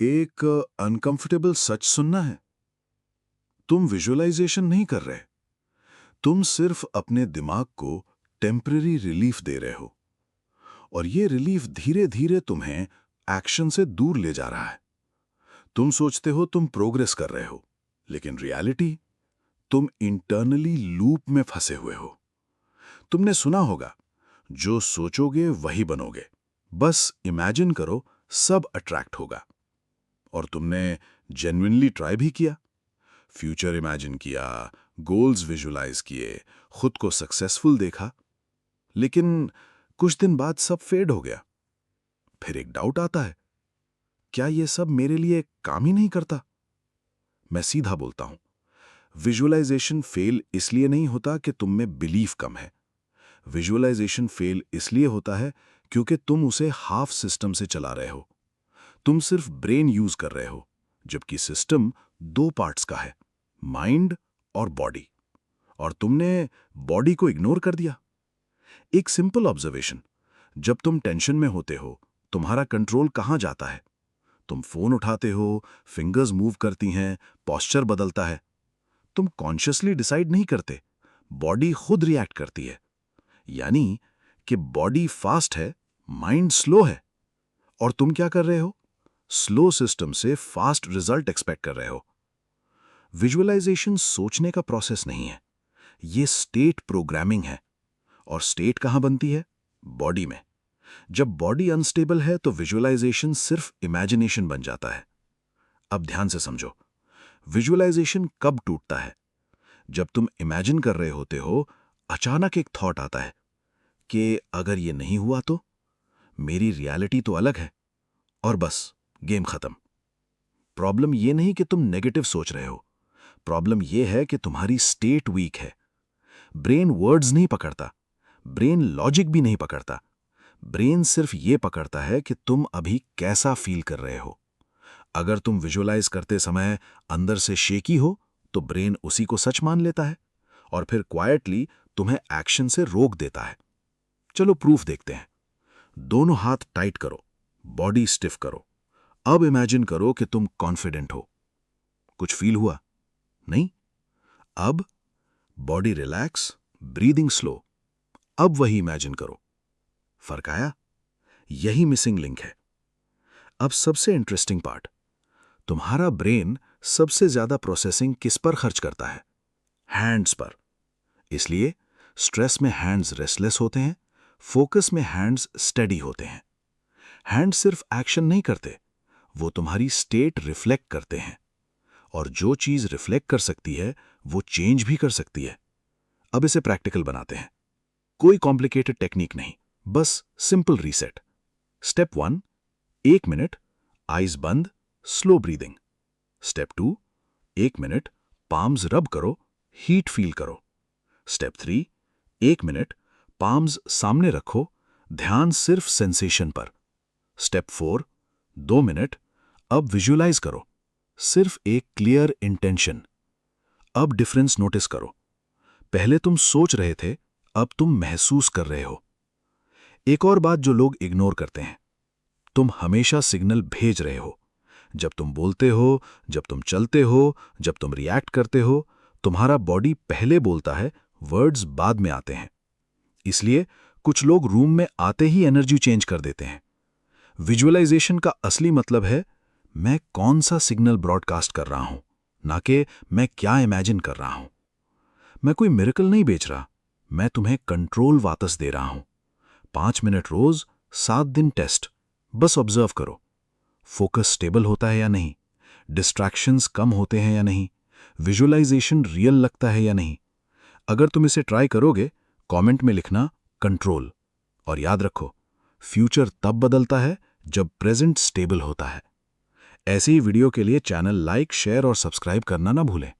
एक अनकंफर्टेबल सच सुनना है। तुम विजुअलाइजेशन नहीं कर रहे, तुम सिर्फ अपने दिमाग को टेम्पररी रिलीफ दे रहे हो, और ये रिलीफ धीरे धीरे तुम्हें एक्शन से दूर ले जा रहा है। तुम सोचते हो तुम प्रोग्रेस कर रहे हो, लेकिन रियलिटी, तुम इंटरनली लूप में फंसे हुए हो। तुमने सुना होगा, जो सोचोगे वही बनोगे। बस इमेजिन करो, सब अट्रैक्ट होगा। और तुमने जेन्युइनली ट्राई भी किया, फ्यूचर इमेजिन किया, गोल्स विजुलाइज किए, खुद को सक्सेसफुल देखा, लेकिन कुछ दिन बाद सब फेड हो गया। फिर एक डाउट आता है, क्या ये सब मेरे लिए काम ही नहीं करता? मैं सीधा बोलता हूं, विजुअलाइजेशन फेल इसलिए नहीं होता कि तुम में बिलीफ कम है। विजुअलाइजेशन फेल इसलिए होता है क्योंकि तुम उसे हाफ सिस्टम से चला रहे हो। तुम सिर्फ ब्रेन यूज कर रहे हो, जबकि सिस्टम दो पार्ट्स का है, माइंड और बॉडी। और तुमने बॉडी को इग्नोर कर दिया। एक सिंपल ऑब्जर्वेशन, जब तुम टेंशन में होते हो, तुम्हारा कंट्रोल कहां जाता है? तुम फोन उठाते हो, फिंगर्स मूव करती हैं, पॉस्चर बदलता है। तुम कॉन्शियसली डिसाइड नहीं करते, बॉडी खुद रिएक्ट करती है। यानी कि बॉडी फास्ट है, माइंड स्लो है। और तुम क्या कर रहे हो? स्लो सिस्टम से फास्ट रिजल्ट एक्सपेक्ट कर रहे हो। विजुअलाइजेशन सोचने का प्रोसेस नहीं है, ये स्टेट प्रोग्रामिंग है। और स्टेट कहां बनती है? बॉडी में। जब बॉडी अनस्टेबल है तो विजुअलाइजेशन सिर्फ इमेजिनेशन बन जाता है। अब ध्यान से समझो, विजुअलाइजेशन कब टूटता है? जब तुम इमेजिन कर रहे होते हो, अचानक एक थॉट आता है कि अगर ये नहीं हुआ तो मेरी रियलिटी तो अलग है, और बस गेम खत्म। प्रॉब्लम ये नहीं कि तुम नेगेटिव सोच रहे हो, प्रॉब्लम ये है कि तुम्हारी स्टेट वीक है। ब्रेन वर्ड्स नहीं पकड़ता, ब्रेन लॉजिक भी नहीं पकड़ता। ब्रेन सिर्फ ये पकड़ता है कि तुम अभी कैसा फील कर रहे हो। अगर तुम विजुअलाइज करते समय अंदर से शेकी हो, तो ब्रेन उसी को सच मान लेता है और फिर क्वाइटली तुम्हें एक्शन से रोक देता है। चलो प्रूफ देखते हैं। दोनों हाथ टाइट करो, बॉडी स्टिफ करो। अब इमेजिन करो कि तुम कॉन्फिडेंट हो। कुछ फील हुआ? नहीं? अब बॉडी रिलैक्स, ब्रीदिंग स्लो। अब वही इमेजिन करो। फर्क आया? यही मिसिंग लिंक है। अब सबसे इंटरेस्टिंग पार्ट, तुम्हारा ब्रेन सबसे ज्यादा प्रोसेसिंग किस पर खर्च करता है? हैंड्स पर। इसलिए स्ट्रेस में हैंड्स रेस्टलेस होते हैं, फोकस में हैंड्स स्टेडी होते हैं। हैंड्स सिर्फ एक्शन नहीं करते, वो तुम्हारी स्टेट रिफ्लेक्ट करते हैं। और जो चीज रिफ्लेक्ट कर सकती है, वो चेंज भी कर सकती है। अब इसे प्रैक्टिकल बनाते हैं। कोई कॉम्प्लिकेटेड टेक्निक नहीं, बस simple reset. Step 1, 1 minute, eyes बंद, slow breathing. Step 2, 1 minute, palms rub करो, हीट फील करो। स्टेप 3, 1 मिनट, पाम्स सामने रखो, ध्यान सिर्फ सेंसेशन पर। स्टेप 4, 2 मिनट, अब विजुअलाइज करो, सिर्फ एक क्लियर इंटेंशन। अब डिफरेंस नोटिस करो, पहले तुम सोच रहे थे, अब तुम महसूस कर रहे हो। एक और बात जो लोग इग्नोर करते हैं, तुम हमेशा सिग्नल भेज रहे हो। जब तुम बोलते हो, जब तुम चलते हो, जब तुम रिएक्ट करते हो, तुम्हारा बॉडी पहले बोलता है, वर्ड्स बाद में आते हैं। इसलिए कुछ लोग रूम में आते ही एनर्जी चेंज कर देते हैं। विजुअलाइजेशन का असली मतलब है, मैं कौन सा सिग्नल ब्रॉडकास्ट कर रहा हूं, ना कि मैं क्या इमेजिन कर रहा हूं। मैं कोई मिरेकल नहीं बेच रहा, मैं तुम्हें कंट्रोल वापस दे रहा हूं। 5 मिनट रोज, 7 दिन टेस्ट। बस ऑब्जर्व करो, फोकस स्टेबल होता है या नहीं, डिस्ट्रैक्शंस कम होते हैं या नहीं, विजुअलाइजेशन रियल लगता है या नहीं। अगर तुम इसे ट्राई करोगे, कमेंट में लिखना कंट्रोल। और याद रखो, फ्यूचर तब बदलता है जब प्रेजेंट स्टेबल होता है। ऐसी ही वीडियो के लिए चैनल लाइक, शेयर और सब्सक्राइब करना ना भूलें।